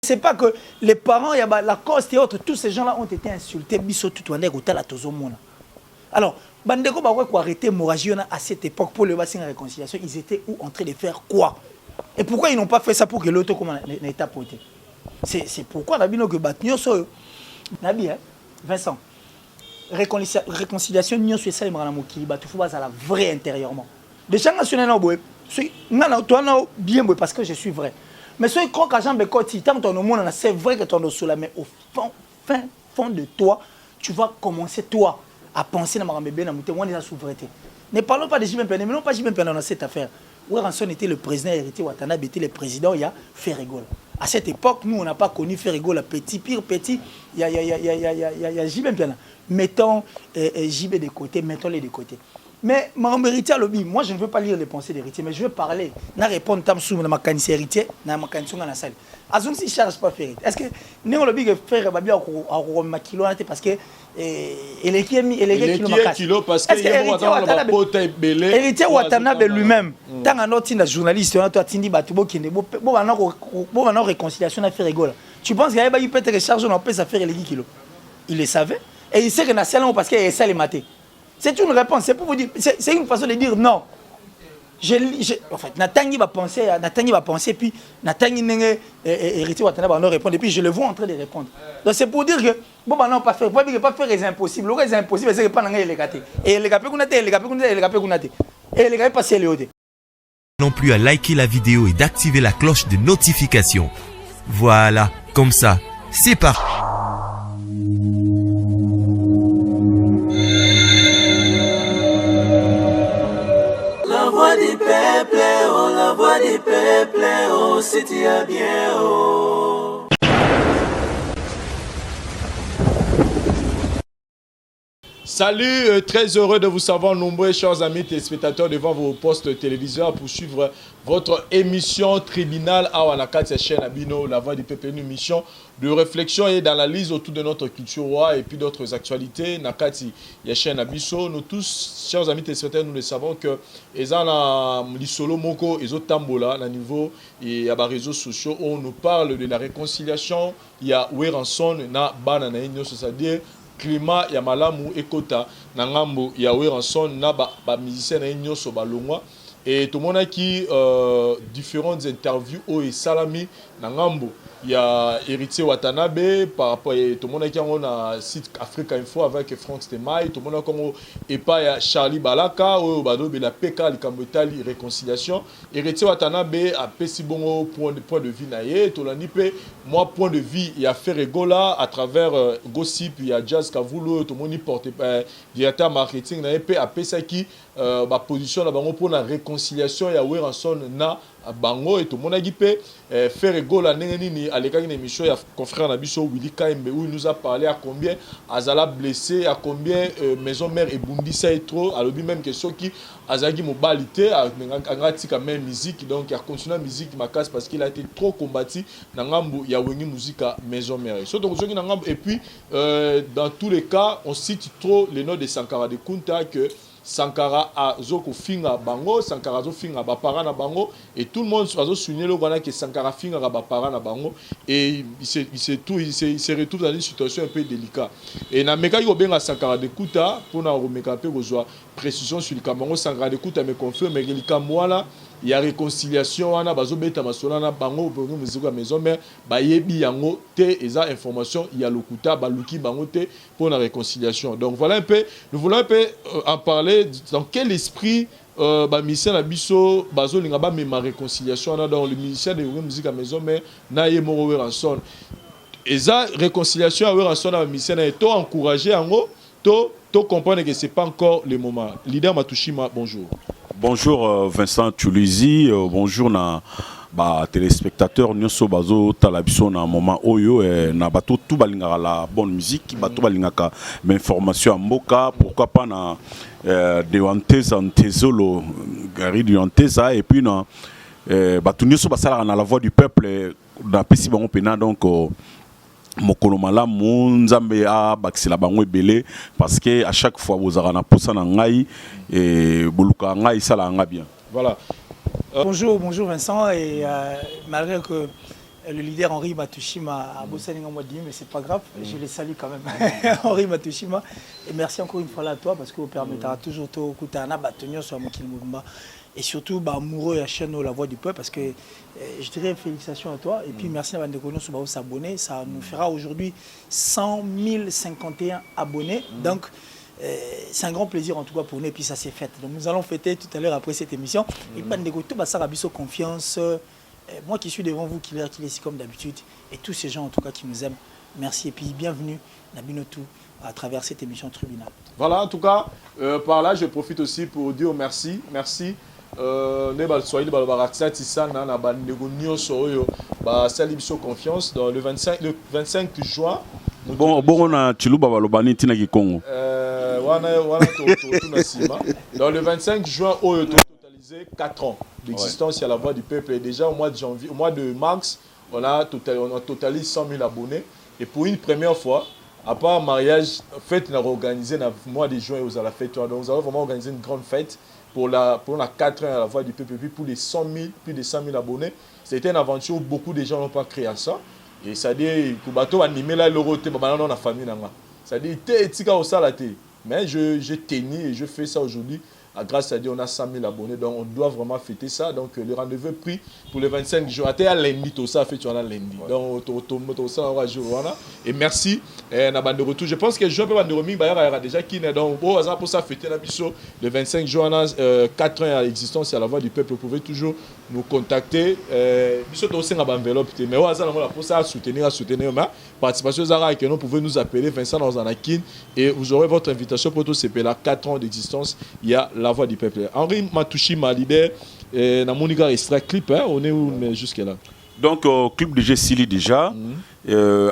C'est pas que les parents, Lacoste et autres, tous ces gens-là ont été insultés. Alors, Bandeko Baroua qui a arrêté l'hémorragie à cette époque pour le bassin de réconciliation, ils étaient où en train de faire quoi? Et pourquoi ils n'ont pas fait ça pour que l'autre n'ait pas porté? C'est pourquoi Nabi no que Batnyo so Nabi Vincent réconciliation nyo so ça imana mokili batu faut bazala vrai intérieurement. Déjà national na boy, ngana toi na bien boy parce que je suis vrai. Mais ce quand Jean Bekoti tant ton monde c'est vrai que ton sous la mais au fond de toi, tu vas commencer toi à penser dans ma bébé dans mon la souveraineté. Ne parlons pas de Jimmy Pena, mais non pas Jimmy Pena dans cette affaire. Oueranson était le président, héritier Watanabe était le président, il y a Ferrigol. À cette époque, nous, on n'a pas connu Ferrigol, petit, pire petit, il y a Jimmy Pena. Mettons JB de côté, mettons-les de côté. Mais mon héritier, moi, je ne veux pas lire les pensées d'héritier, mais je veux parler. Je répondre à ma canisse héritier, à ma canisse dans la salle. Azon si charge pas faire. Est-ce que nous on le dit que faire babia au makilo parce que il est kilo parce que héritier Watanabe lui-même tant un autre journaliste on a toi tindi batubo qui ne bon on réconciliation à faire rigole. Tu penses qu'il y a pas eu peut-être charge on peut ça faire les kilos. Il le savait et il sait que na salon parce que ça les maté. C'est une réponse, c'est pour vous dire c'est une façon de dire non. En fait, Natangi va penser, puis Natangi n'est héritier Watanabe va répondre, et puis je le vois en train de répondre. Donc c'est pour dire que, bon, bah non, pas faire les impossibles. Les impossibles, c'est pas les gâter. Et les gâter, et les gâter, passer les OD. Non plus à liker la vidéo et d'activer la cloche de notification. Voilà, comme ça, c'est parti. La voix du peuple, oh, c'est bien, oh. Salut, très heureux de vous savoir nombreux, chers amis téléspectateurs, devant vos postes téléviseurs pour suivre votre émission tribunal à Wanakati, chaîne Abino, La Voix du Peuple, une émission de réflexion et d'analyse autour de notre culture et puis d'autres actualités. Nakati, chaîne Abiso, nous tous, chers amis téléspectateurs, nous le savons que ils ont l'isolo moko, ils ont tambola, à niveau et à les réseaux sociaux, on nous parle de la réconciliation. Il y a Oueranson, na banana, c'est-à-dire climat ya malamu ekota na ngambo ya Oueranson na ba musicien na nyoso balongwa et tout le monde qui différentes interviews au et salami na ngambo ya héritier Watanabe par rapport à tout le monde qui on a site Africa Info avec Franck Stemai tout le monde comme et pas ya Charlie Balaka ou bado be la PK likambotali réconciliation héritier Watanabe a pesi bongo point de vue naie to landi pe moi point de vue ya Ferregola à travers gossip ya Jazz Kavulo tout le monde porte directeur marketing na pe a pesa qui ba position na bango pour la réconciliation ya Oueranson na bango et tout le monde a dit Ferregola neni à l'écart d'une émission, il y a confrère Nabiso Willy Kaimbe où il nous a parlé à combien Azala blessé, à combien maison mère et Bundisa est trop, à l'objet même question qui Azagi mobilité, à quand même musique, donc il a continué la musique ma casse parce qu'il a été trop combattu dans Ngambo, il y a Wengi musique à maison mère. Et puis dans tous les cas, on cite trop les noms de Sankara de Kunta que Sankara a zoko finga bango, Sankara zo finga bapara na bango et tout le monde a souligné le gana que Sankara finga bapara na bango et il se retrouve dans une situation un peu délicate. Et na meka yo benga Sankara de Kuta pour na remeka pe kozwa précision sur le Cameroun Sankara de Kuta me confirme mais le Cameroun il y a réconciliation wana bazo beta masona na bango pour musique à maison mais ba yebi yango te eza information il y a lokuta baluki bango te pour la réconciliation. Donc voilà un peu nous voulons un peu en parler dans quel esprit ba mission na biso bazo linga ba ma réconciliation dans le ministère de musique à maison mais na ye moro Oueranson eza réconciliation à Oueranson na mission na to encourager yango to comprendre que c'est pas encore le moment. Leader Matushima, bonjour. Bonjour Vincent Tulizi, bonjour na ba téléspectateurs nyonso bazo talabiso na moment oyo na bato tout balingaka la bonne musique bato balingaka mais information mboka pourquoi pas na de Anteza Antezolo gari de Anteza et puis na bato nyonso basala na la voix du peuple na pesi bango pena donc mokolo malamu nzambe a bakisela bango ebele parce que à chaque fois vous avez na posa na ngai et boluka ngai sala nga bien. Voilà. Bonjour Vincent et malgré que le leader Henri Matushima a bossé en mois de mais c'est pas grave, je les salue quand même. Henri Matushima. Et merci encore une fois là à toi parce que vous permettra toujours de écouter un abattement sur Mokil Moumba. Et surtout, amoureux à chaîne La Voix du Peuple parce que je dirais félicitations à toi. Et puis merci à Bandekono sur s'abonner. Ça nous fera aujourd'hui 100 051 abonnés. Donc, c'est un grand plaisir en tout cas pour nous et puis ça s'est fait. Donc nous allons fêter tout à l'heure après cette émission. Et Bandekono, ça a confiance. Moi qui suis devant vous, qui est ici comme d'habitude. Et tous ces gens en tout cas qui nous aiment. Merci et puis bienvenue Nabinotou à travers cette émission Tribunal. Voilà, en tout cas, par là je profite aussi pour dire merci. Merci. Soyez confiance dans le 25 juin. Bon, on a Chiluba Balobani Tina Kikongo. Dans le 25 juin, on a totalisé 4 ans d'existence à la Voix du Peuple. Et déjà au mois de janvier, au mois de mars, on a totalisé 100 000 abonnés. Et pour une première fois, à part mariage, fête, on a organisé le mois de juin aux à la fête. Donc nous avons vraiment organisé une grande fête. Pour la 4 ans à la Voix du Peuple, pour les 100 000, plus de 100 000 abonnés. C'était une aventure où beaucoup de gens n'ont pas créé à ça. Et ça dit que bateau animé là l'euro te dans la famille là. Ça dit tika au salaté. Mais je tenais et je fais ça aujourd'hui. Grâce à Dieu, on a 100 000 abonnés, donc on doit vraiment fêter ça. Donc le rendez-vous est pris pour le 25 juin. À lundi, tout ça fait tu en as lundi. Donc ça on va jouer. Et merci. De retour. Je pense que je peux de roaming, il y a déjà qui est donc pour ça fêter la mission. Le 25 juin, on a 4 ans à l'existence à la Voix du Peuple. Vous pouvez toujours nous contacter. Nous aussi dans enveloppe. Mais pour ça soutenir ma participation Zara que nous pouvez nous appeler Vincent dans Anakin et vous aurez votre invitation pour tout ce pays là 4 ans d'existence. Il y a la Voix du Peuple. Henri Matushima leader na Monica extrait clip on est où jusque là. Donc clip de Gessili déjà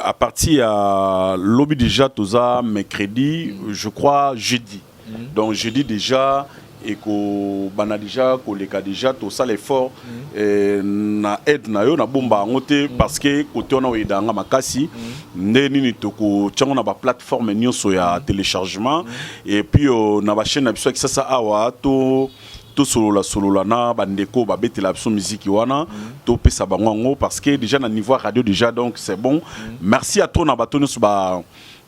à partir à lobby déjà toza mercredi je crois jeudi. Donc jeudi déjà et qu'on bana déjà qu'on les cas déjà tout ça l'effort na aide na yo na bomba ngote parce que côté on a idanga makasi ndeni ni toko tchango na ba plateforme nyonso ya téléchargement et puis na ba chaîne na biso qui ça awa to solo na bandeko ba betela biso musique wana to pesa bango parce que déjà na niveau radio déjà donc c'est bon. Merci à toi na bato nyonso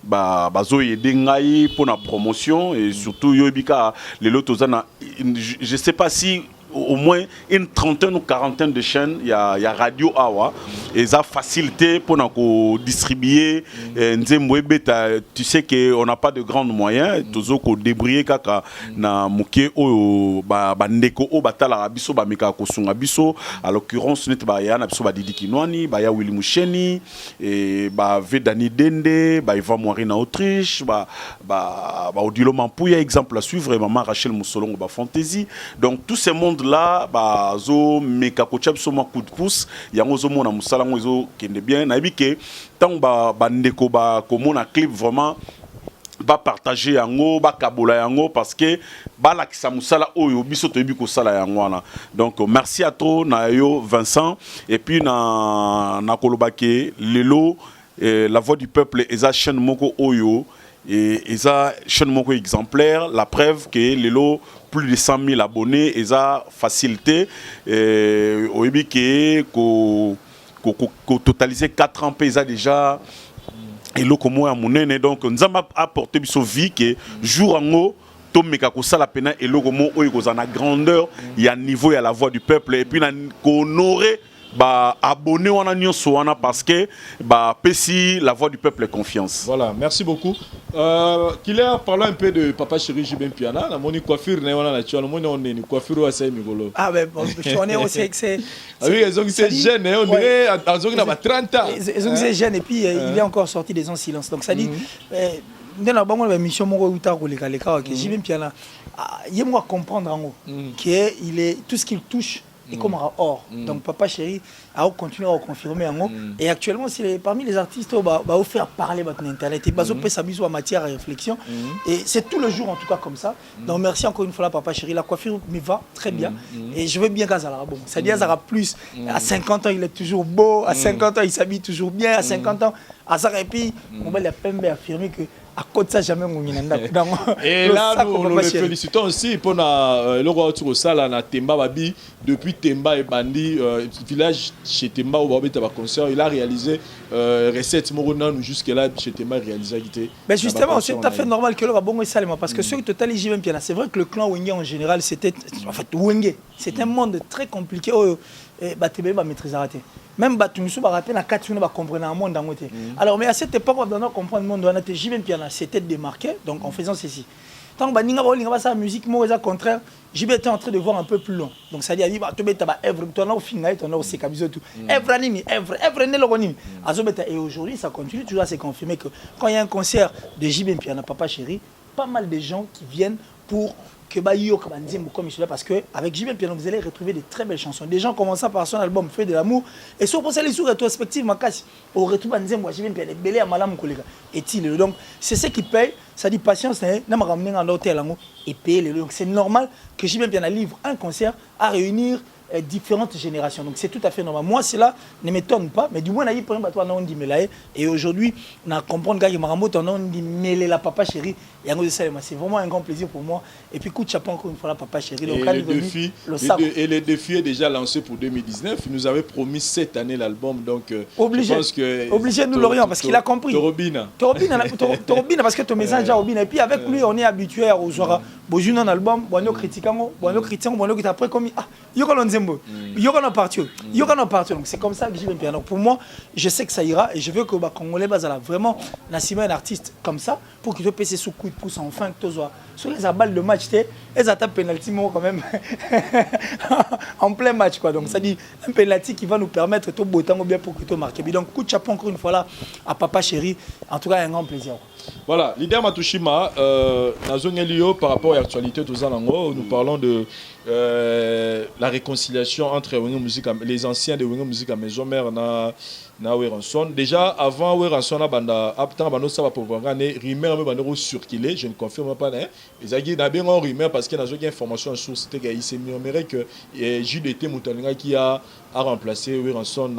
bazo aider ngai pour la promotion et surtout yobika les lotos je sais pas si au moins une trentaine ou quarantaine de chaînes il y a Radio Awa et ça facilité pour nous distribuer tu sais que on n'a pas de grands moyens toujours qu'on débrouiller kaka na muke o bandeko o batala biso ba meka ko sunga biso à l'occurrence net ba ya na biso ba Didi Kinwani ba ya Willy Musheni et ba Vedani Dende ba Ivan Moiri na Autriche ba Odilo Mampuya exemple à suivre et maman Rachel Moussolongo ba Fantasy donc tous ces mondes là zo meka ko tchap so coup de pouce yango zo mona musala ngo zo kende bien na bike tant ba ndeko ba ko mona clip vraiment ba partager yango ba kabola yango parce que ba la kisa musala oyo biso to yebi ko sala yango wana donc merci à toi na yo Vincent et puis na kolobake lelo la Voix du Peuple eza chaîne moko oyo et eza chaîne moko exemplaire la preuve que lelo plus de 100 000 abonnés et ça facilité au que totalisé 4 ans pesa déjà et le comme à monene donc nous avons apporté biso vie que jour en haut to meka ko sala pena et le comme oyo kozana grandeur il y a niveau il y a la Voix du Peuple et puis na honorer bah abonné wana nyonso wana parce que bah pesi la Voix du Peuple confiance. Voilà, merci beaucoup. Killer, parlons un peu de Papa Chéri Jibin Piana, la moni coiffure na wana naturel, moni on est coiffure assez migolo. Ah ben bon, on est aussi c'est oui, ils ont c'est jeune on dirait ils ont 30 ans. Ils ont c'est jeune et puis il est encore sorti des en silence. Donc ça dit dans la banque la mission mon uta ko leka que Jibin Piana il moi comprendre en haut que il est tout ce qu'il touche et comme or. Donc Papa Chéri a continué à confirmer en haut. Et actuellement, c'est parmi les artistes qui faire parler votre internet. Et baso peut s'amuser en matière à réflexion. Et c'est tout le jour en tout cas comme ça. Donc merci encore une fois Papa Chéri. La coiffure me va très bien. Et je veux bien Gazala. Bon, c'est-à-dire Zara plus. À 50 ans, il est toujours beau. À 50 ans, il s'habille toujours bien. À 50 ans, à Zara et puis, on va affirmer que à côté de ça, jamais on et là, nous les félicitons aussi pour le retour au Sala na Temba Babi. Depuis Temba et Bandi, village chez Temba ou Babeta concert, il a réalisé recette Morona jusque là chez Temba réalisé. Mais justement, c'est tout à fait normal que le Rabongo est salé parce que ceux qui total JB Piana, c'est vrai que le clan Wenge en général c'était en fait Wenge, c'est un monde très compliqué. Batebe ba maîtriser raté. Même Batumusu ba rappel na 4 ba comprendre un monde dans côté. Alors mais à cette époque on doit comprendre le monde on a JB Piana, c'était démarqué donc en faisant ceci. Tant que baninga ba linga ba sa musique moi au contraire, JB était en train de voir un peu plus loin. Donc ça dit abi ba to beta ba Evre to na au finga to na au sekabizo tout. Evre nini Evre ne logonimi. Azobeta et aujourd'hui ça continue toujours à se confirmer que quand il y a un concert de JB Piana Papa Chéri, pas mal de gens qui viennent pour que Bayo Kabanzim comme je suis là parce que avec JB Piano vous allez retrouver des très belles chansons. Des gens commençant par son album Feu de l'amour et sur pour ça les sous rétrospectives Makasi au retour Banzim JB Piano belé à malam collègue et il donc c'est ce qui paye ça dit patience n'a m'a ramené en hôtel et payer donc c'est normal que JB Piano livre un concert à réunir différentes générations. Donc c'est tout à fait normal. Moi, cela ne m'étonne pas, mais du moins, on dit et aujourd'hui, on a compris que on dit mêler la Papa Chéri. C'est vraiment un grand plaisir pour moi. Et puis, coup de chapeau encore une fois la Papa Chéri. Et le défi est déjà lancé pour 2019. Il nous avait promis cette année l'album. Donc, obligé. Je pense que obligé de nous l'Orient parce qu'il a compris. Torobina parce que ton message à Robina. Et puis avec lui, on est habitué aux soirées. Bonjour un album, bonjour critiquant, bonjour critiquant, bonjour qui après comme ah, il y aura un parti. Donc c'est comme ça que j'y vais bien. Donc pour moi, je sais que ça ira et je veux que les Congolais basala vraiment nassima un artiste comme ça pour qu'il te pèse sous coup de pouce enfin que tu sois sur les balles de match et ça tape penalty quand même en plein match quoi. Donc ça dit un penalty qui va nous permettre tout beau temps bien pour que tu marques. Donc coup de chapeau encore une fois là à Papa Chéri. En tout cas un grand plaisir. Voilà, leader Matushima, par rapport à l'actualité de Zanango, nous parlons de la réconciliation entre les anciens de Wengo Musique à Maison Mère na Weranson. Déjà, avant Weranson, rumeur circulé, je ne confirme pas. Ils ont bien en rumeur parce qu'il y a une information sur ce qu'il s'est murmuré que JDT Moutalinga qui a remplacé Weranson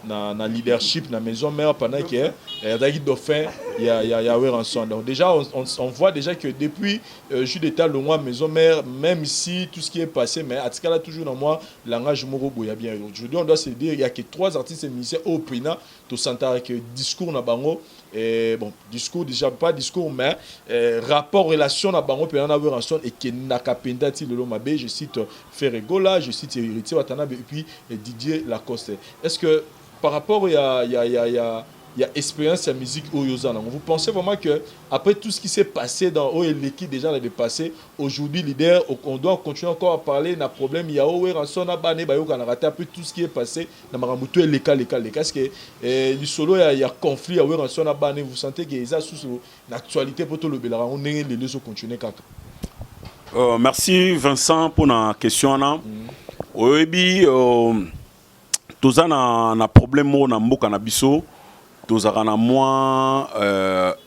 dans leadership dans maison mère pendant que il dauphin il y a Weranson. Donc déjà on voit déjà que depuis Judéta le mois maison mère même si tout ce qui est passé mais à ce cas là toujours dans moi langage moro boya bien aujourd'hui on doit se dire il y a que 3 artistes et musiciens au Pina to sentir que discours na bango et bon discours déjà pas discours mais rapport relation na bango Pina na Weranson et que nakapenda ti lelo mabe je cite Ferregola je cite Héritier Watanabe et puis Didier Lacoste. Est-ce que par rapport il y a expérience à musique Oyozana. Vous pensez vraiment que après tout ce qui s'est passé dans l'équipe déjà l'année passée, aujourd'hui leader, on doit continuer encore à parler d'un problème. Il y a Weranson à Bané, on a raté un peu tout ce qui est passé dans Maramoutou et les cas. Est-ce que du solo il y a conflit à Weranson à Bané? Vous sentez qu'il y a sous l'actualité pour tout le Bélara? On est les deux continuer quand merci Vincent pour la question. Oui, tous na problème na mboka na biso. Tous na moins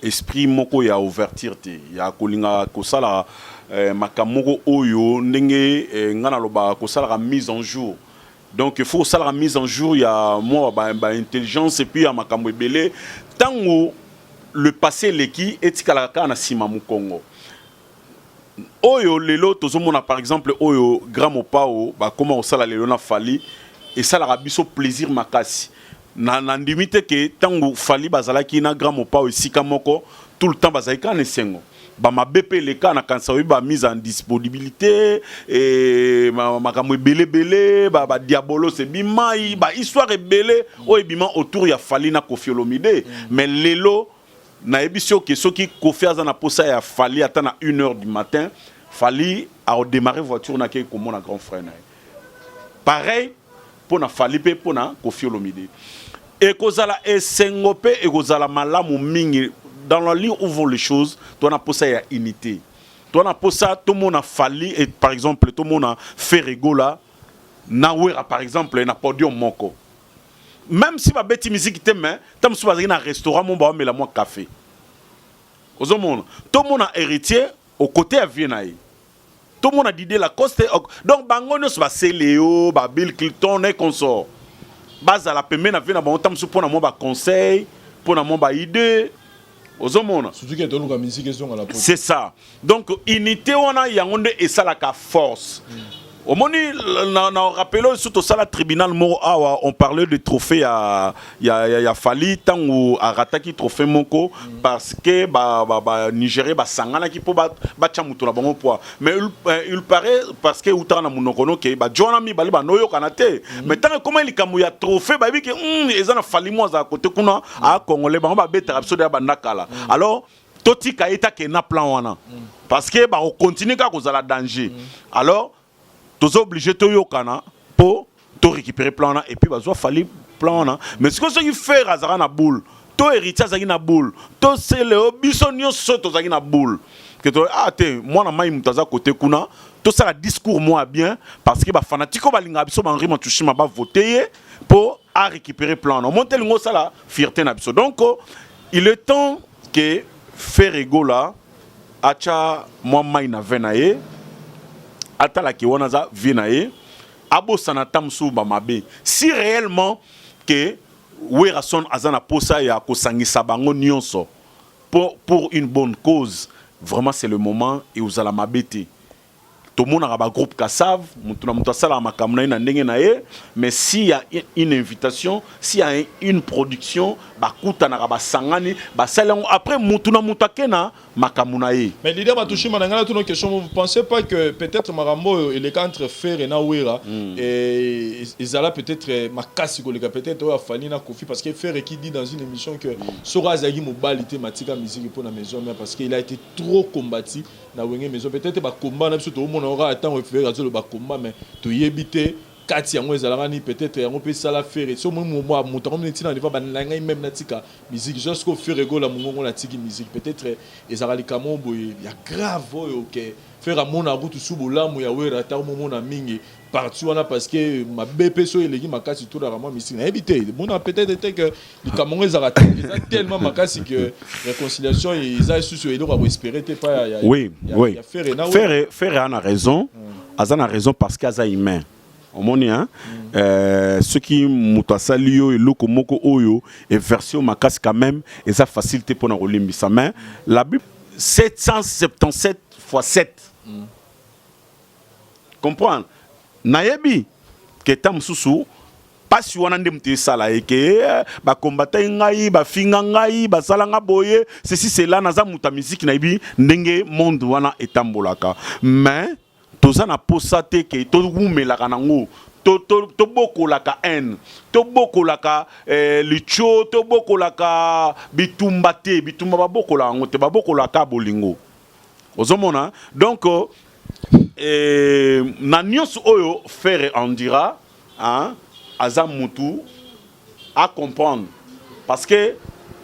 esprit moko ya ouverture te ya kolinga kosala makamoko oyo ndenge ngana loba kosala mise en jour. Donc il faut ça la mise en jour il y a moi intelligence et puis ya makambo ebele tango le passé leki etikala ka na sima mu Congo. Oyo lelo tozomona par exemple oyo Gramopao ba comment osala lelo na fali et ça la biso plaisir makasi. Na ndimite ke tango fali bazalaki na Gramopao esika moko tout le temps bazalika na sengo ba mabepe le ka na kansa ba mise en disponibilité et makamwe belé ba diabolo c'est bimai ba histoire belé o ebima autour ya fali na Koffi Olomide mais lelo na ebisio ke soki Koffi azana posa ya fali ata na 1h du matin fali a redémarrer voiture na ke comme mon grand frère na pareil pour na fali pe pour na Koffi Olomide. Et kozala esengope et kozala malamu mingi dans la ligne où vont les choses toi na posa ya unité toi na posa tout le monde a fallu et par exemple tout le monde a fait rigola na wera par exemple na podium moko même si ma bête musique te mais tam so bazali na restaurant mon ba mela moi café ozo monde tout le monde a héritier au côté à Viennaï tout le monde a Didier Lacoste donc bango no so ba Cléo ba Bill Clinton et consort base à la peme na vie na bon tam so pour na mo ba conseil pour na mo ba idée c'est ça donc unité on a yangonde et ça la force Au moment où rappelons surtout ça, le tribunal on parlait de trophée à Fali tant ou à Rataki trophée Moko parce que Nigeria sangana qui peut battre la bonne poids. Mais il paraît parce que Outana Munokono que John mi bali noyo kanate. Mais tant que comment il kamouya trophée babi que ils en Fali moi à côté kuna à Congolais ba beta absolument bandakala. Alors toti kaita ke na plan wana parce que on continue ka cause la danger. Alors tu es obligé de yokana pour te récupérer plan et puis il fallu plan mais ce que ce qui fait razara na boule to héritier zaki na boule to c'est le bisonio soto zaki na boule que to moi na mai mutaza côté kuna to ça la discours moi bien parce que ba fanatiko balinga biso ba Henri Matushima ba voter pour à récupérer plan on monte lingo ça la fierté na biso donc il est temps que Ferrego là acha moi mai na venaye atala ki wana za vinae abo sanatam suba mabe si réellement que Werason azana posa ya kosangisa bango nyonso pour une bonne cause vraiment c'est le moment et vous allez m'abêter tout le monde a un groupe Kassav mais s'il y a une invitation s'il y a une production après mais l'idée m'a touché une question. Vous ne pensez pas que peut-être Marambo il est entre Fer et Nawera et ils allaient peut-être Makasi peut-être Falina Kofi parce que Fer qui dit dans une émission que Sora Zagi Mobile thématique musique pour la maison parce qu'il a été trop combattu na wenge maison peut-être ba combat na surtout on aura attend référer à le ba combat mais to yebité kati yango ezalani peut-être yango pe sala faire so mo moto comme ntina ne va ba nanga même na tika musique jusqu'au faire ego la mongo na tiki musique peut-être ezalali kamo boy ya grave OK faire à mon route sous bolamu ya wera ta mo na mingi partout wana parce que ma BP so elegi makasi tout la vraiment musique na éviter bon peut-être que le Cameroun ezala tellement makasi que réconciliation ils a su et donc espérer pas oui faire a raison azana raison parce qu'aza humain au monde hein ce qui mutasalio et loko moko oyo et version makasi quand même et ça facilité pour na olimbisa mais la Bible 777 x 7 comprendre nayebi que tam susu pasi wana ndemte sala eke ba combattre ngai ba finga ngai ba sala nga boye ceci c'est là naza muta musique nayebi ndenge monde wana etambolaka mais toza na posate ke to wumelaka nango to bokolaka haine to bokolaka licho to bokolaka bitumba te bitumba ba bokola ngo te ba bokolaka bolingo ozomona donc na nyonso oyo faire on dira hein aza mutu à comprendre parce que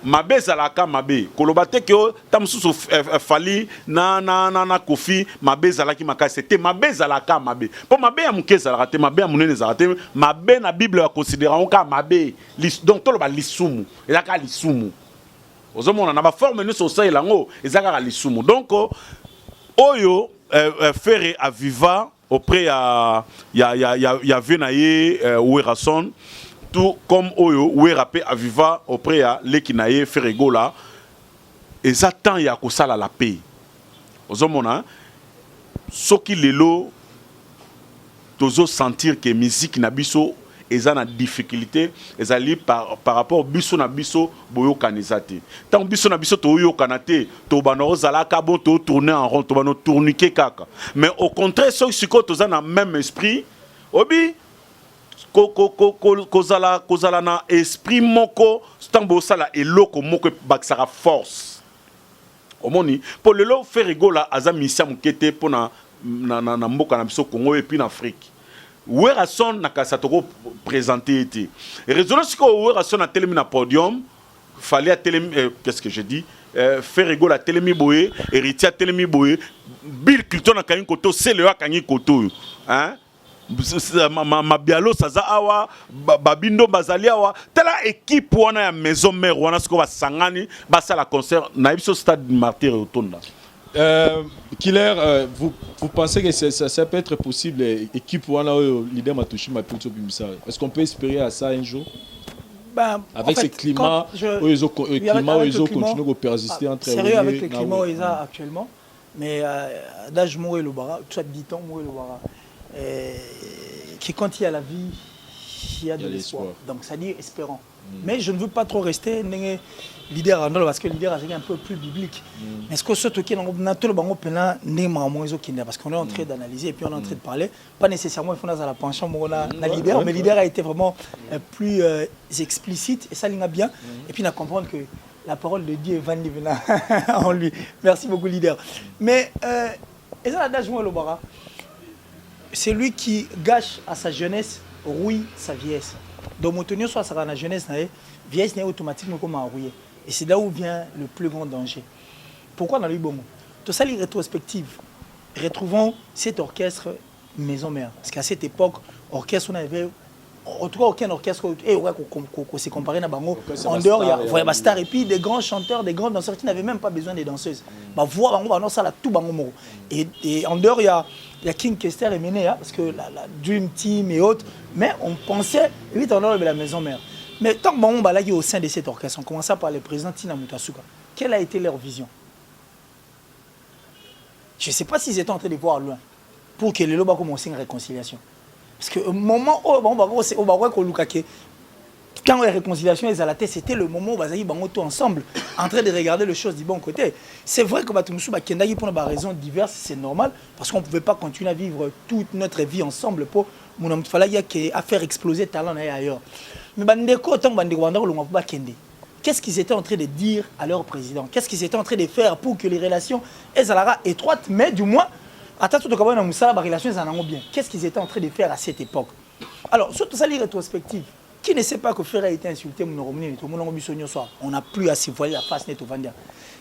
mabe zalaka mabe kolobate ke tamsusu fali na kofi mabe zalaki makasi c'était mabe zalaka mabe po mabe ya muke zalaka te mabe ya munene zalaka te mabe na bible ya considérer ka mabe donc to ba lisumu ezaka lisumu ozomona na ba forme ne so sa elango ezaka lisumu donc oyo faire à viva auprès ya venaye Werason tout comme oyo Werapé à viva auprès ya lekinaye Ferrego là et attend ya ko sala la paix ozomona soki lelo tozo sentir que musique na biso eza na difficulté ezali par rapport biso na biso boyo kanizate tant biso na biso to yo kanate to bano zalaka bon to tourner en rond to bano tourniquer kaka mais au contraire ceux qui sont tous dans même esprit obi kozala na esprit moko stambo sala eloko moko baksara force omoni pour le lo Ferrego la aza mission mukete pona na mboka na biso Congo et puis en Afrique Werason na kasatoko présenté été résonance ko Werason na telemi na podium fallait à telemi qu'est-ce que je dis Ferrego la telemi boye héritier telemi boye Bill Clinton na kanyi koto c'est le kanyi koto hein ma bialo saza awa babindo bazali awa tela équipe wana ya maison mère wana siko ba sangani ba sala concert na biso stade Martyr Rotonda. Killer, vous pensez que ça peut être possible, équipe ou l'idée m'a touché ma plutôt bimisa. Est-ce qu'on peut espérer à ça un jour? Ben, avec ce climat, ils ont continué à persister entre eux. Sérieux avec le climat où ils ont actuellement, mais d'âge mourir le bara, tout ça dit-on mourir le bara. que quand il y a la vie, il y a de l'espoir. Donc, ça dit espérant. Mais je ne veux pas trop rester leader en parce que leader est un peu plus biblique. Mais est-ce que ce qui parce qu'on est en train d'analyser et puis on est en train de parler, pas nécessairement il faut dans la penchant leader, mais leader a été vraiment plus explicite et ça l'ing bien. Et puis on a comprendre que la parole de Dieu est vanille en lui. Merci beaucoup leader. Mais et ça l'adage moi le bara, c'est lui qui gâche à sa jeunesse, rouille sa vieillesse. Donc, mon soit ça la jeunesse, vieillesse n'est automatiquement comme rouiller. Et c'est là où vient le plus grand danger. Pourquoi dans le bon mot? Tout ça, les rétrospectives. Retrouvons cet orchestre maison mère. Parce qu'à cette époque, orchestre, on avait. En tout cas, aucun orchestre qu'on s'est comparé à Bango. En dehors, il y a Star et puis des grands chanteurs, des grands danseurs qui n'avaient même pas besoin des danseuses. Ma voix, Bango, ça, tout Bango. Et en dehors, il y a King Kester et Méné, parce que la Dream Team et autres. Mais on pensait, vite en dehors de la maison mère. Mais tant que Bango est au sein de cet orchestre, on commençait par le président Tina Mutasuka. Quelle a été leur vision? Je ne sais pas s'ils étaient en train de voir loin pour que les Loba commencent une réconciliation. Parce que au moment où quand la réconciliation est à la tête, c'était le moment où ils étaient tous ensemble, en train de regarder les choses du bon côté. C'est vrai que pour des raisons diverses, c'est normal, parce qu'on ne pouvait pas continuer à vivre toute notre vie ensemble pour faire exploser le talent ailleurs. Mais qu'est-ce qu'ils étaient en train de dire à leur président? Qu'est-ce qu'ils étaient en train de faire pour que les relations soient étroites, mais du moins, qu'est-ce qu'ils étaient en train de faire à cette époque? Alors, surtout ça, les rétrospectives. Qui ne sait pas que Frère a été insulté, on n'a plus à se voiler la face net au Vandia.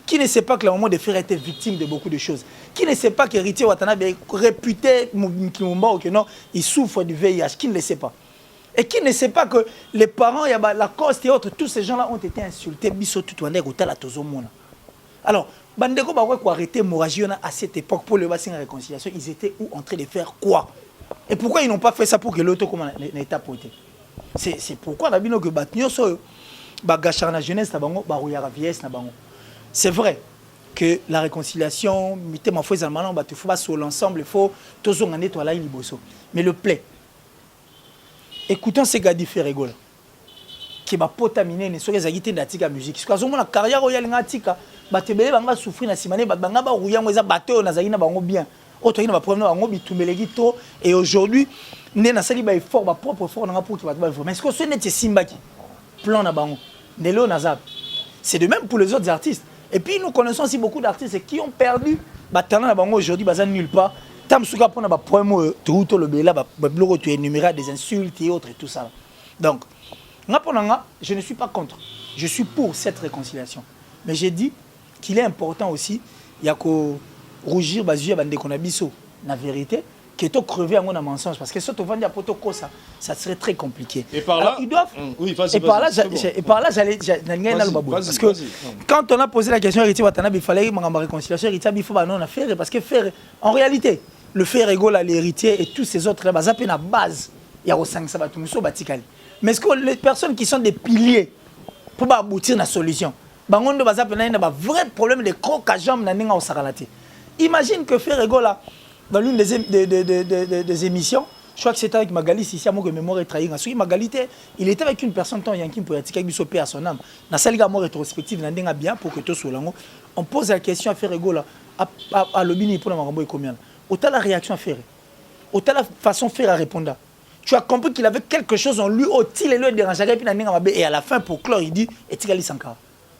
Qui ne sait pas que le moment de Frère a été victime de beaucoup de choses? Qui ne sait pas que Héritier Watanabe est réputé, il souffre du VIH? Qui ne le sait pas? Et qui ne sait pas que les parents, Lacoste et autres, tous ces gens-là ont été insultés. Alors, Bandeko Baroué arrêté l'hémorragie à cette époque pour le bassin de réconciliation, ils étaient où en train de faire quoi? Et pourquoi ils n'ont pas fait ça pour que l'autre n'ait pas porté? C'est pourquoi on a vu que la jeunesse, c'est vrai que la réconciliation, sur l'ensemble, il faut toujours en nettoyer les bossos. Mais le plaît. Écoutons ces gars différents qui va potaminé ne serait agité d'atika musique. Parce que la carrière royale ngatika, batebele banga souffrir na simane banga ba rouya ngoza bateau na zaina bango bien. Auto ina ba problème bango bitumelegi to et aujourd'hui né na sali ba effort ba propre effort na pour qui ba mais est-ce que ce n'est simbaki plan na bango nelo nazab. C'est de même pour les autres artistes. Et puis nous connaissons aussi beaucoup d'artistes qui ont perdu ba talent na bango aujourd'hui bazan nulle part. Tam suka pona ba problème tout le bela ba bloko tu énumérer des insultes et autres et tout ça. Donc je ne suis pas contre. Je suis pour cette réconciliation. Mais j'ai dit qu'il est important aussi, il y a que rougir, bazuer, la vérité, que tu crever à mon mensonge. Parce que si tu vends des potos comme ça serait très compliqué. Et par là, alors, ils doivent. Oui, vas-y. Et par là, j'allais. Parce que quand on a posé la question à Héritier Watanabe, il fallait une réconciliation. Héritier, il faut non faire. Parce que faire, en réalité, le faire égale à l'héritier et tous ces autres, ça c'est la base. Il y a au 5 sabatumuso batikali. Mais est-ce que les personnes qui sont des piliers pour aboutir à la solution, il y a un vrai problème de croc-à-jambe. Imagine que faire Egola, dans l'une des émissions, je crois que c'était avec Magali, ici à mon mémoire est trahi. Magali, il était avec une personne, qui peut être à son âme. Dans la salle de rétrospective, bien pour que tout soit là. On pose la question à faire Egola, à l'obini pour la marambo et combien. Autant la réaction à faire, autant la façon de faire à répondre. Tu as compris qu'il avait quelque chose en lui, il est le dérangeait, et à la fin, pour clore, il dit, et tu as Sankara.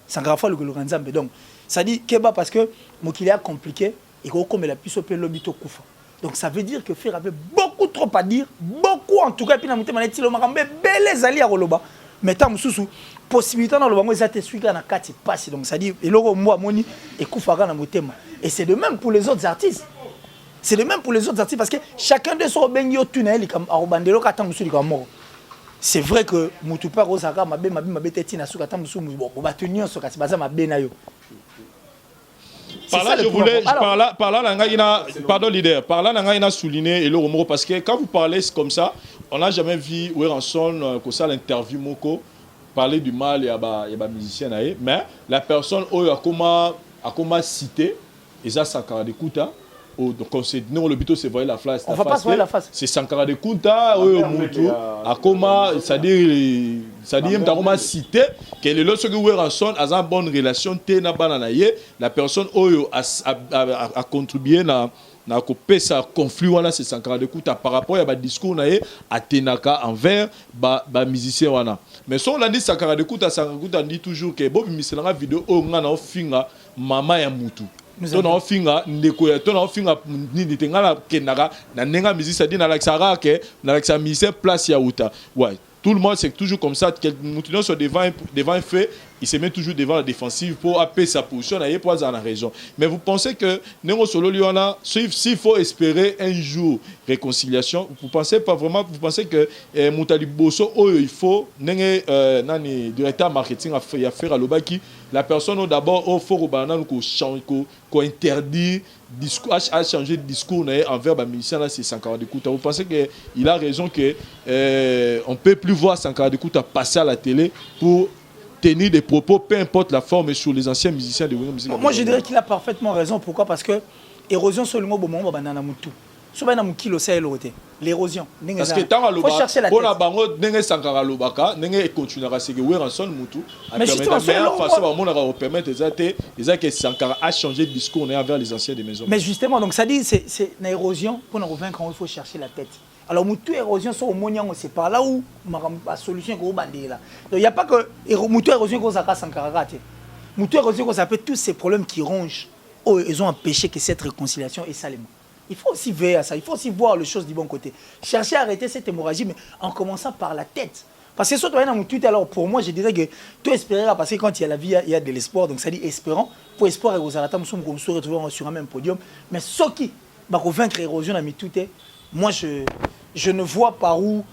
Sankara fois le Nzambe. Donc, ça dit, Keba, parce que mon qu'il est compliqué, et comme il a pu s'opérer l'obito Koufa. Donc, ça veut dire que Frère avait beaucoup trop à dire, beaucoup en tout cas, et puis, il a dit, le Marambe, bel alliés à Roloba. Mais tant que possibilité dans le bango, ils ont été suivis dans la carte, c'est passé. Donc, ça dit, et l'euro, moi, Moni, et Koufa, dans mon thème. Et c'est de même pour les autres artistes. C'est de même pour les autres artistes parce que chacun de son benyo tunnel comme arobandelo kata musu comme mort. C'est vrai que mutupa rosaka mabe teti na suka tamusu bo batunyo soka sibaza mabe na yo. Par là, je voulais, par là, pardon leader, par là, il a souligné et le remords parce que quand vous parlez comme ça, on n'a jamais vu Weranson comme ça l'interview Moko parler du mal et à musicien mais la personne a comment cité et ça Sankara d'écoute donc on s'est non le but c'est voir la face. On va pas se voir la face. C'est Sankara de Kunta Mutu akoma c'est-à-dire m'ta cité que le lot ce que Weranson a une bonne relation té na banana la personne oyo a contribué na kopesa conflit wana c'est Sankara de Kunta par rapport à ba discours na atenaka envers ba musicien wana. Mais son l'a dit Sankara de Kunta dit toujours que Bob miselanga vidéo o ngana ofinga mama ya mutu. Ton ofinga ndeko ya ton ofinga ni tengala kenaka na nenga musique ça dit na laxara ke na laxa musicien place ya uta. Ouais, tout le monde c'est toujours comme ça que mutu sur devant un fait, il se met toujours devant la défensive pour appeler sa position et pour avoir la raison. Mais vous pensez que Nengo Solo Liona, s'il faut espérer un jour réconciliation, vous pensez pas vraiment, vous pensez que Moutali Bosso, il faut nani directeur marketing à faire à l'obaki, la personne d'abord au fort au banane qu'on interdit discours à changer de discours envers les musiciens là c'est Sankara de Kunta. Vous pensez que il a raison que on peut plus voir Sankara de Kunta passer à la télé pour tenir des propos, peu importe la forme, sur les anciens musiciens de musique. Moi, je dirais qu'il a parfaitement raison. Pourquoi? Parce que l'érosion sur le mot bon banana mutu. Sur banana mukilo c'est l'érosion. Parce que tant faut chercher la tête. Pour la bango n'engé Sankara lobaka, n'engé continuera c'est que Weranson mutu. Mais justement, façon on va permettre déjà que Sankara a changé de discours envers les anciens des maisons. Mais justement, donc ça dit c'est une érosion pour nous vaincre, il faut chercher la tête. Alors, Moutou érosion sur Omonian, c'est par là où la solution est bandée là. Donc, il n'y a pas que Moutou érosion qu'on a Sankara. Moutou érosion qu'on appelle tous ces problèmes qui rongent. Oh, ils ont empêché que cette réconciliation est salement. Il faut aussi veiller à ça, il faut aussi voir les choses du bon côté. Chercher à arrêter cette hémorragie, mais en commençant par la tête. Parce que surtout, alors pour moi, je dirais que tout espérer, parce que quand il y a la vie, il y a de l'espoir. Donc, ça dit espérant. Pour espoir, nous sommes se retrouver sur un même podium. Mais ce qui va vaincre l'érosion, moi, je ne vois pas où.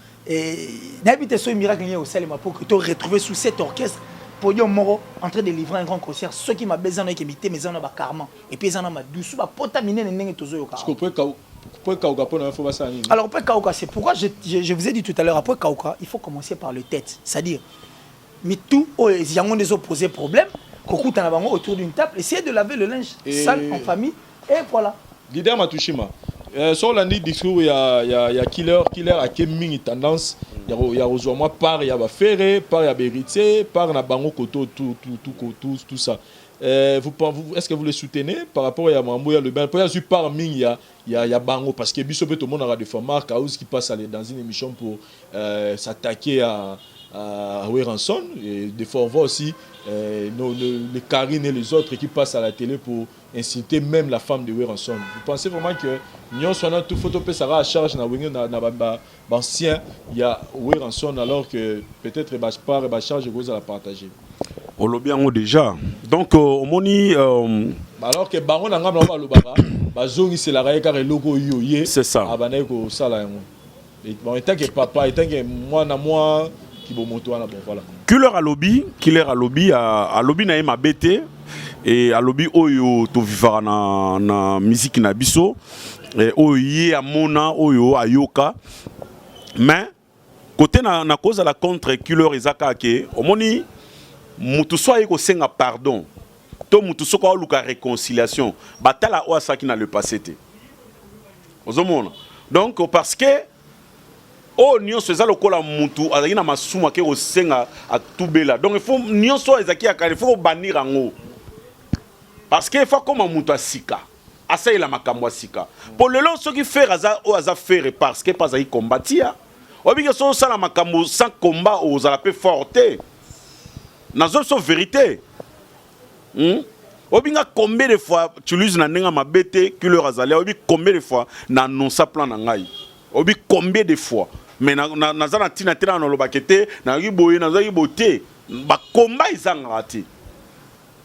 N'habitez pas ce miracle au Salema pour que tu retrouves sous cet orchestre podium moro en train de livrer un grand concert. Ceux qui m'a besoin de m'imiter, mais ils ont un carrément. Et puis ils ont un douce, potaminer les nègres tous eux. Alors après Kauka, c'est pourquoi je vous ai dit tout à l'heure, après Kauka, il faut commencer par le tête. C'est-à-dire, mais tout, il y a des opposés problèmes, autour d'une table, essayez de laver le linge sale en famille, et voilà. Leader Matushima. Sur l'année discours, il y a Killer a une tendance, il y a aujourd'hui par il y a Ferré, par il y a Beritier, par na Bango Koto, tout ça. Est-ce que vous le soutenez par rapport à Mamouya le Ben? Par par il y a Bango parce que Bissopé tout le monde aura des femmes Kaous qui passe dans une émission pour s'attaquer à Weranson et des fois on voit aussi les Karine et les autres qui passent à la télé pour inciter même la femme de Weranson. Vous pensez vraiment que nous sommes tout photo sera à charge na ancien il y a Weranson alors que peut-être pas charge que à la partager. On l'a bien déjà. Donc au moni alors que Baron n'a pas le baba bazongi c'est la car le logo yoyé c'est ça. Abanay ko sala et bon étant que papa étant que moi qui bon moto là bon voilà. Killer à lobby na ma BT et à lobby oyo to vivara na musique na biso et oyo amona oyo ayoka mais côté na cause à la contre Killer ezaka ke omoni mutu soit ko senga pardon to mutu soko luka réconciliation batala o asaki na le passé te ozomona donc parce que oh nyonso eza lokola mutu azaki na masuma ke ko senga atubela donc il faut nyonso ezaki akale il faut bannir ango parce que il faut comme mutu asika asa ila makambo asika pour le long ce qui fait aza o aza faire parce que pas ayi combattia obi que so sala makambo sans combat aux ala pe forte nazo so vérité obinga combien de fois tu l'uses na nenga mabete que le razali obi combien de fois na non sa plan na ngai obi combien de fois mais na zana tina tina na lobakete na riboye na zaki boté ba combat izanga ati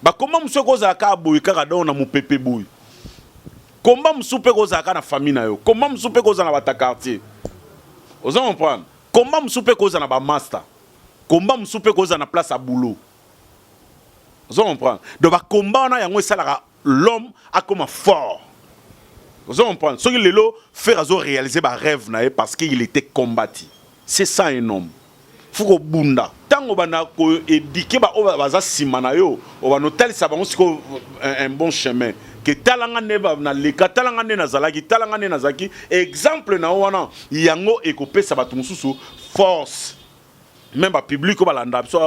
ba combat musoko za ka boye kaka don na mupepe boye combat musupe ko za ka na famille na yo combat musupe ko za na bata quartier ozo comprendre combat musupe ko za na ba master combat musupe ko za na place à boulot ozo comprendre donc ba combat na yango esalaka l'homme a comme fort. Vous comprenez? Ce que Lelo fait réaliser un rêve parce qu'il était combattu. C'est ça un homme. fuko bunda tango bana ko éduquer ba baza simana yo o ba notel ça bango siko un bon chemin que talanga ne ba na leka talanga ne nazalaki talanga ne nazaki exemple na wana yango ekopesa batu mususu force même ba public ba landa so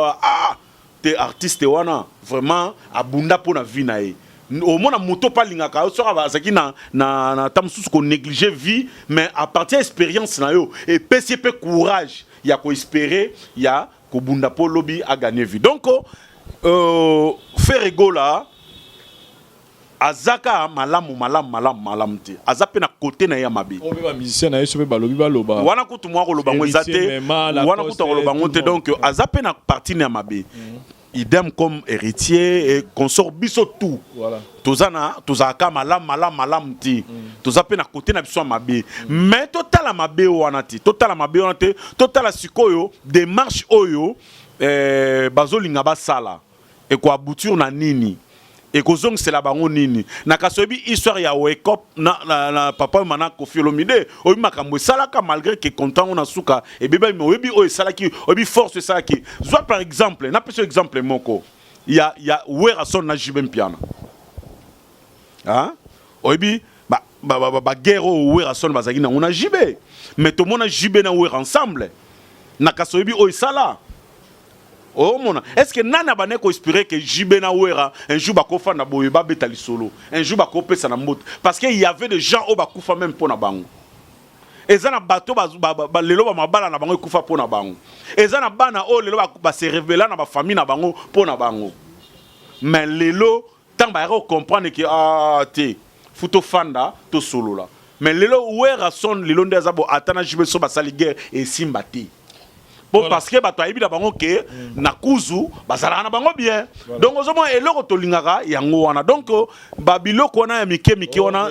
te artiste wana vraiment abunda pona vie na ye au moins moto pas lingaka so bazaki na tamsusu ko négliger vie mais à partir expérience na yo et PCP courage ya ko espérer ya ko bunda po lobby a gagner vie donc Ferrego là azaka malamu te azape na côté na ya mabe on peut pas musicien na yeso pe balobi baloba wana kutu mwa ko loba ngwezate wana kutu ko loba ngote donc azape na partie na mabe idem comme héritier et consort biso tout voilà tozaka malamu ti tozape na côté na biso mabe mais total mabe wana ti total sikoyo démarche oyo bazolinga basala et ko aboutir na nini et kozong c'est la bango nini na kasobi histoire ya wake up na papa mana Koffi Olomide obi makambo salaka malgré que content on a suka et beba mi obi o salaki obi force salaki soit par exemple na peso exemple moko il y a wera son na jibem piana hein obi ba guerre o wera son bazaki na on a jibé mais tout monde a jibé na wera ensemble na kasobi o sala. Oh mon, est-ce que nana bane ko espérer que Jibé na wera un jour ba kofa na boye ba betali solo un jour ba kopé ça na moto parce qu'il y avait des gens au ba kufa même pour na bango ezana bato ba lelo ba mabala na bango kufa pour na bango ezana bana o lelo ba se révéler na ba famille na bango pour na bango mais lelo tant ba comprendre que te futo fanda to solo là mais lelo wera son lelo ndezabo atana Jibé so ba sali guerre et simbati. Bon, parce que bato ayibi da bango ke na kuzu bazala na bango bien donc ozomo eloko to lingaka yango wana donc babiloko wana ya mike wana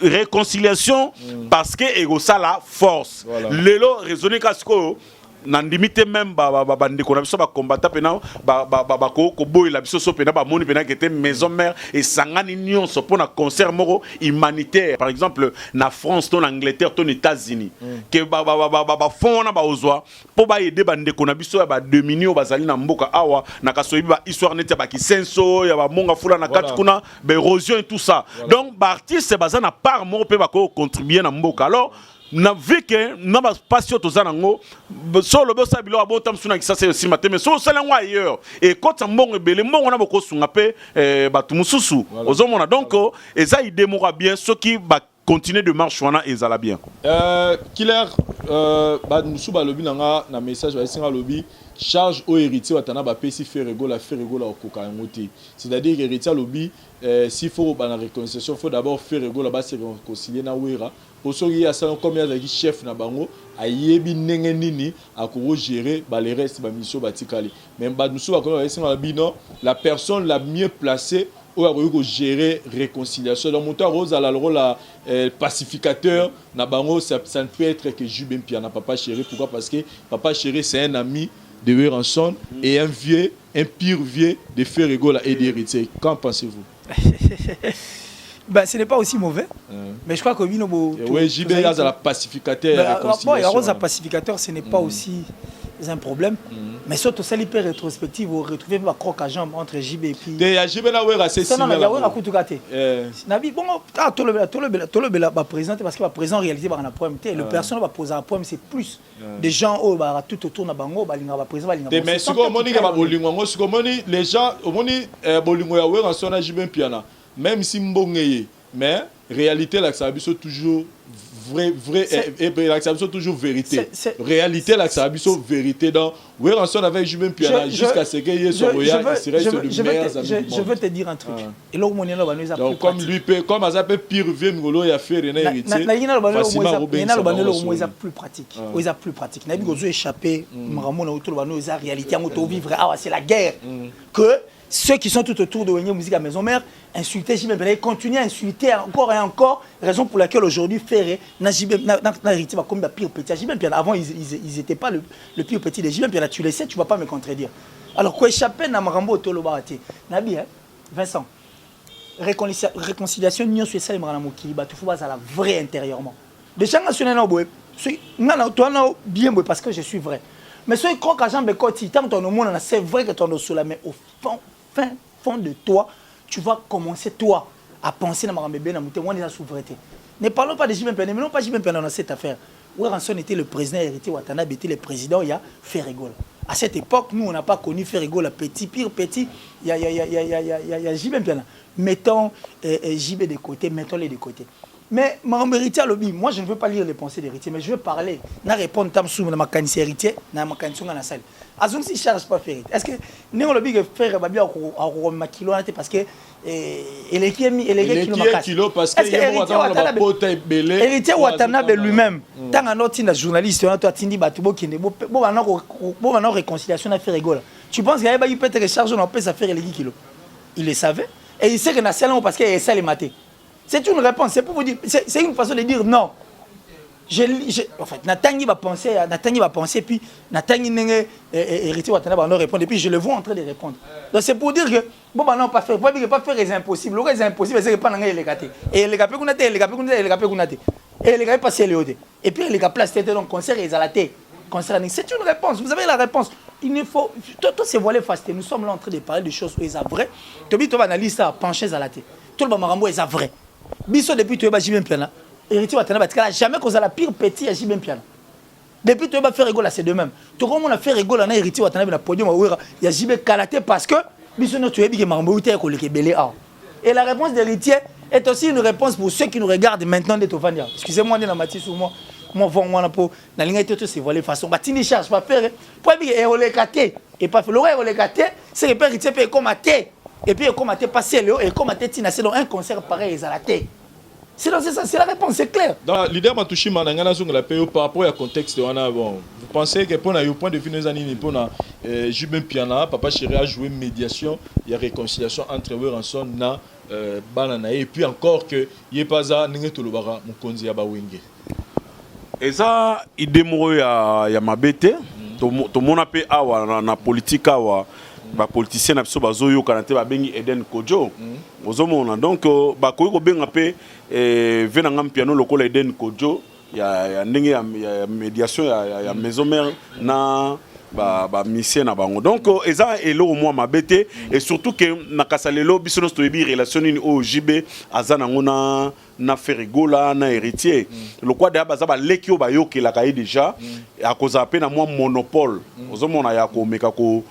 réconciliation parce que ego sala force lelo raisonner kasiko nandimite même bandeko na biso ba combattant pena ba ko boy la biso so pena ba moni pena que maison mère et sangani nyonso pour na concert moko humanitaire par exemple na France ton Angleterre ton États-Unis que ba fond na ba ozwa pour ba aider bandeko na biso ya ba dominer bazali na mboka awa na kasoyibi ba histoire neti ba kisenso ya ba monga fula na kati kuna ba érosion et tout ça donc ba artiste bazana part moko pe ba ko contribuer na mboka alors na vu que na ba passion tozanango solo be sabilo abota msuna kisasa aussi matin mais solo sala ngwa ailleurs et quand mbongo ebele mbongo na boko sunga pe batu mususu ozomona donc eza idée moko bien ceux qui ba continuer de marche wana ezala bien killer ba musu ba lobi na message ba singa lobi charge au héritier watana ba pesi Ferrego la okoka ngote c'est-à-dire héritier lobi s'il faut ba na réconciliation faut d'abord Ferrego la ba se réconcilier na wera pour ceux qui sont comme il chef na bango ayebi ndenge nini akoro gérer ba les restes ba mission batikali même ba musu ba ko ba bino la personne la mieux placée pour gérer réconciliation donc monta rose à la rôle pacificateur na bango ça ne peut être que Jibé Mpiana papa chéri pourquoi parce que papa chéri c'est un ami de Weranson et un pire vieux de Ferrego et d'héritier. Qu'en pensez-vous? Ben, ce n'est pas aussi mauvais, mais je crois que oui, Jibé est la pacificateur. Bon, il y a Rose à pacificateur, ce n'est pas aussi un problème. Mais surtout, c'est l'hyper rétrospective, vous retrouvez ma croque à jambe entre Jibé et puis. Il y a Jibé là où il y a assez non, il y a où il y a tout gâté. Nabi, bon, tout le va présenter parce qu'il va présenter en réalité par un problème. Le personnel va poser un problème, c'est plus des gens tout autour de Bango, va présenter. Mais ce qu'on dit, les gens, au moins, Bolingo ya wera son Jibé Mpiana. Même si mbongeye mais réalité là ça a toujours vrai et là ça a toujours vérité réalité là ça a vérité dans Weranson avec Jibé Mpiana jusqu'à ce qu'il y ait ce royal il serait le meilleur ami du monde. Je veux te dire un truc et là où mon donc comme lui comme Azape pire vieux ngolo ya fait René héritier c'est plus pratique ils plus pratique n'a pas échappé maramona autour de la réalité en vivre c'est la guerre que ceux qui sont tout autour de Wenye Musique à Maison Mère insultaient Jibé Mpiana, ils continuent à insulter encore et encore, raison pour laquelle aujourd'hui Ferré n'a hérité comme le pire petit. Jibé Mpiana, avant ils n'étaient pas le pire petit de Jibé Mpiana, tu le sais, tu ne vas pas me contredire. Alors quoi échapper na Marambo Tolobate, Nabi, Vincent, réconciliation, nous sommes ça, les Maramoki, il faut la vraie intérieurement. Les gens nationaux, bien parce que je suis vrai. Mais si tu crois que Jean Bekoti, tant que ton monde, c'est vrai que ton dos sous la main, au fond de toi, tu vas commencer toi à penser dans ma bébé, dans la souveraineté. Ne parlons pas de JB Mpena, mais non pas JB Mpena dans cette affaire. Où Ranson était le président, héritier Watanabe était le président, il y a Ferrigol. À cette époque, nous, on n'a pas connu Ferrigol, petit, pire petit, il y a JB Mpena. Mettons JB de côté, mettons-les de côté. Mais mon héritier à lobby, moi je ne veux pas lire les pensées d'héritier, mais je veux parler, je vais répondre à ma candidature héritier, à ma candidature dans la salle. Azon si charge pas faire. Est-ce que nous lobby que faire babia au makilo parce que et kilo parce que héritier Watanabe lui-même, tant un autre journaliste, on a tindi batubo qui ne bon réconciliation à faire rigolo. Tu penses qu'il y a pas eu peut-être recharge on peut ça faire les kilos. Il le savait et il sait que na salle parce que ça les maté. C'est une réponse, c'est pour vous dire, c'est une façon de dire non. En fait, Natangi va penser, puis Natangi n'est héritier Watanabe va répondre, et puis je le vois en train de répondre. Donc c'est pour dire que, bon, bah non, pas faire les impossibles. Les impossibles, c'est que pas les gâter. Et les gâter, les gâter. Et les gars passer les OD. Et puis les gars place tête donc concert et zalaté. C'est une réponse, vous avez la réponse. Il ne faut. Tout c'est voilé fasté. Nous sommes là en train de parler de choses où ils sont vraies. Tu vas analyser ça, pencher à la tête. Tout le monde marambo est vrai. Biso depuis tu es JB Mpena. Héritier Watanabe jamais qu'on a la pire petit à JB Mpena. Depuis tu vas faire rigolo c'est de même. Tout comme on a fait rigolo na héritier Watanabe na podium il y a JB Kalaté parce que biso no tu es bien marambo tu es ko le belé a. Et la réponse d'héritier est aussi une réponse pour ceux qui nous regardent maintenant de Tovania. Excusez-moi de la matière sur moi. Moi vont moi pour na linga tout c'est voilé façon ba tini charge pas faire pour bien et katé et pas le katé c'est que héritier peut comme até. Et puis, comme tu es passé, et comme tu es tina, c'est dans un concert pareil, ils ont la tête. C'est la réponse, c'est clair. Dans l'idée Matouchi, par rapport au contexte, vous pensez que pour le point de vue de nos amis, pour JB Mpena, Papa Chéri a joué médiation, il y a réconciliation entre Ranson et Banana. Et puis encore que il n'y a pas ça, il y a Tolobara, Mukonzi Abawenge. Et ça, il démouille à Mabete. Tout le monde a fait la politique. Ba politicien absolu bazoyo kanate ba bengi Eden Kojo ozomona donc ba koyiko benga pe venanga mpiano lokola Eden Kojo ya ndenge ya médiation ya maison mère na ba mission na bango donc eza elo moi mabete et surtout que nakasalelo bisono stoyebi relation ni au JB azana ngona na Ferrigola na héritier le quoi de baza ba leki o ba yokela kai déjà à cause à peine à moi monopole ozomona ya ko meka ko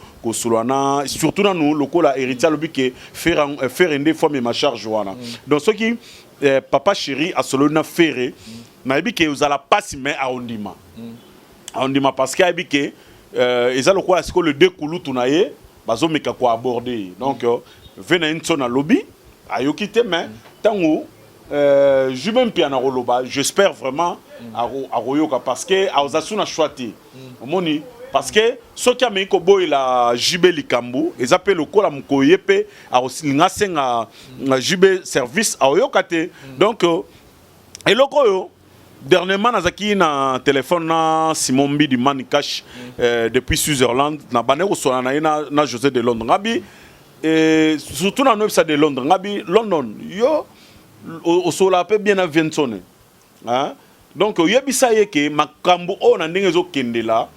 surtout dans nous le la héritier le but que faire une fois ma charge wana donc ce qui Papa Chéri a solo na faire na bi que vous allez pas si mais à ondima parce que bi que ils allent quoi est-ce que le découlu tunaye bazo meka ko aborder donc venez une zone à lobby ayokite mais tango JB Mpena roloba j'espère vraiment à royoka parce que a osasuna choiti moni parce que ce qui a mis la JB Likambu, ils appellent le cola mukoyepe a aussi l'ingasenga JB service a oyokate donc et le koyo dernièrement nazaki na téléphone na Simon Mbi du Manikash depuis Switzerland na banero sona na José de Londres ngabi et surtout na website de Londres ngabi London yo au sola pe bien à Viensone hein donc yebisa yeke makambo o na ndenge zo kendela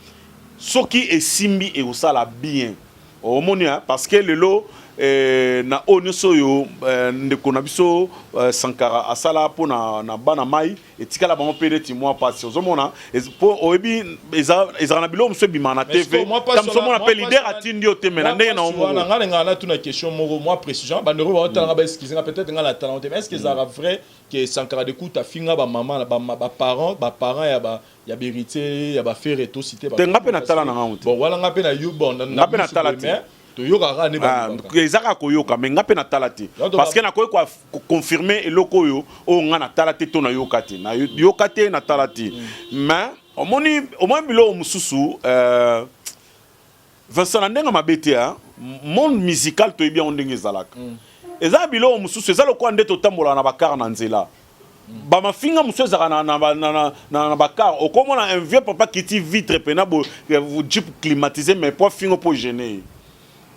ce qui est simbi et ça la bien au monia parce que le lot na onyosoyo ndeko biso Sankara asala po na bana mai etika la bango pede ti moi passe ozomona pour oyebi ezana bilo mso bima na TV comme ça on appelle leader atindi otemena ndenge na omo na tuna question moko moi précision ba ndeko ba tanga ba excuser peut-être ngala talent est-ce que ça vrai que Sankara de coup ta finga ba maman ba parents ya héritier ya ba frère et tout cité ba ngape na tala na ngauti bon wala ngape na you bon ngape na tala toyoka ne ba ezaka koyoka mais ngape na talati parce que na koy ko confirmer eloko yo o nga na talati to na yokati na yokati na talati mais au moins bilo mususu Vincent ndenga mabete ha monde musical to bien ndenge zalaka eza bilo mususu eza lokwa ndeto tambola na bakar na nzela ba mafinga mususu ezaka na bakar okomona un vieux papa qui ti vitre pena bo vous jeep climatisé mais pas fingo pour gêner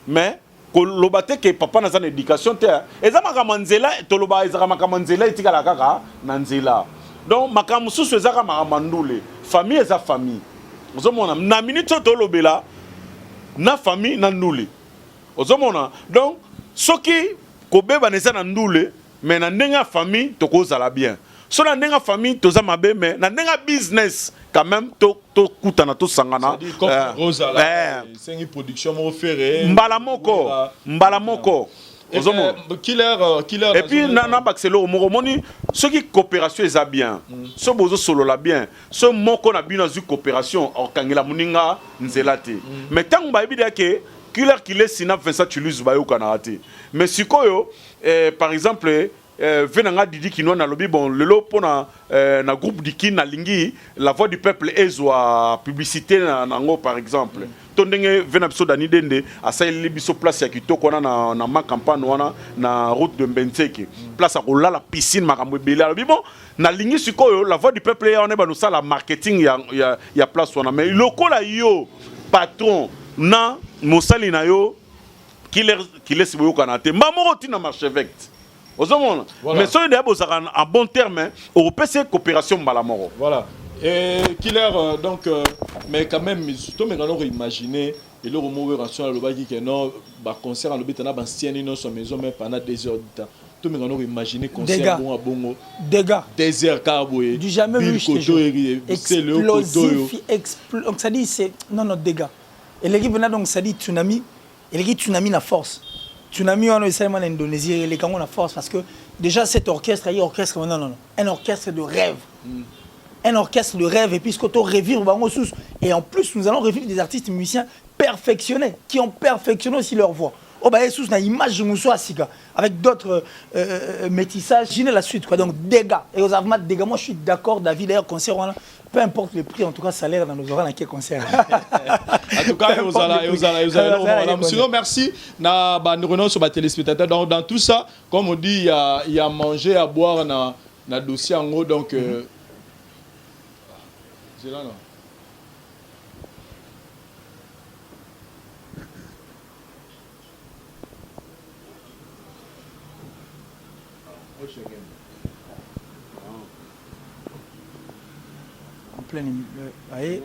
mais ko lobate ke papa na za éducation te eza makamanzela to loba eza makamanzela itika la kaka na nzela donc makamususu eza makamandule famille eza famille ozomona na minute to lobela na famille na ndule ozomona donc soki kobeba neza na ndule mais na ndenga famille tokozala bien so na ndenga famille toza mabe mais na ndenga business quand même to kutana to sangana c'est une production mo ferré mbala moko killer et puis na baxelo moni soki coopération eza bien so bozo solo la bien so moko na bino zu coopération okangela muninga nzela te mais tango ba ebida ke killer qui laisse sina Vincent Toulouse ba yokana te mais sikoyo par exemple venanga Didi Kino na lobby bon lelo pona na groupe Diki na lingi la voix du peuple ezwa publicité nango par exemple tondenge vena biso dani dende asali biso place ya kitoko na ma campagne wana na route de Mbenseke place à la piscine makambo ebele lobby bon na lingi sikoyo la voix du peuple ya on ba no sala marketing ya place wana mais lokola yo patron na mosali na yo killer siboyo kanate mamoro tina marchevêque. Voilà. Mais ça, il y a un bon terme, au PC coopération Malamoro. Voilà. Et Killer, donc, mais quand même, tout le monde imaginer, et le remous ration le bagi qui non, concert à l'obétana, ancien non sur maison, mais pendant 2 heures du temps. Tout le monde imaginer concert bon à bongo. Dégâts. 2 heures carboué. Du jamais vu. C'est le explosif. Donc ça dit, c'est. Non, dégâts. Et l'équipe venait donc, ça dit tsunami. Et l'équipe tsunami, la force. Tsunami, on est en Indonésie, les Cameroun a force parce que déjà cet orchestre, non, un orchestre de rêve. Un orchestre de rêve, et puis ce qu'on revivre, et en plus, nous allons revivre des artistes musiciens perfectionnés, qui ont perfectionné aussi leur voix. Oh, bah, sous une image de Mousso Asika, avec d'autres métissages, j'ai la suite, quoi. Donc, dégâts. Et aux avmats, dégâts, moi je suis d'accord, David, d'ailleurs, concert, peu importe le prix, en tout cas, salaire dans nos oreilles, dans quel concert. En tout cas, vous allez. Sinon, merci. Nous revenons sur ma téléspectateur. Dans tout ça, comme on dit, il y a à manger, à boire, dans le dossier en haut. Donc, c'est là, non? En plein voyez.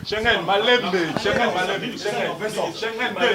Schengen, Malembe, Schengen, Malembe, Schengen, Malembe.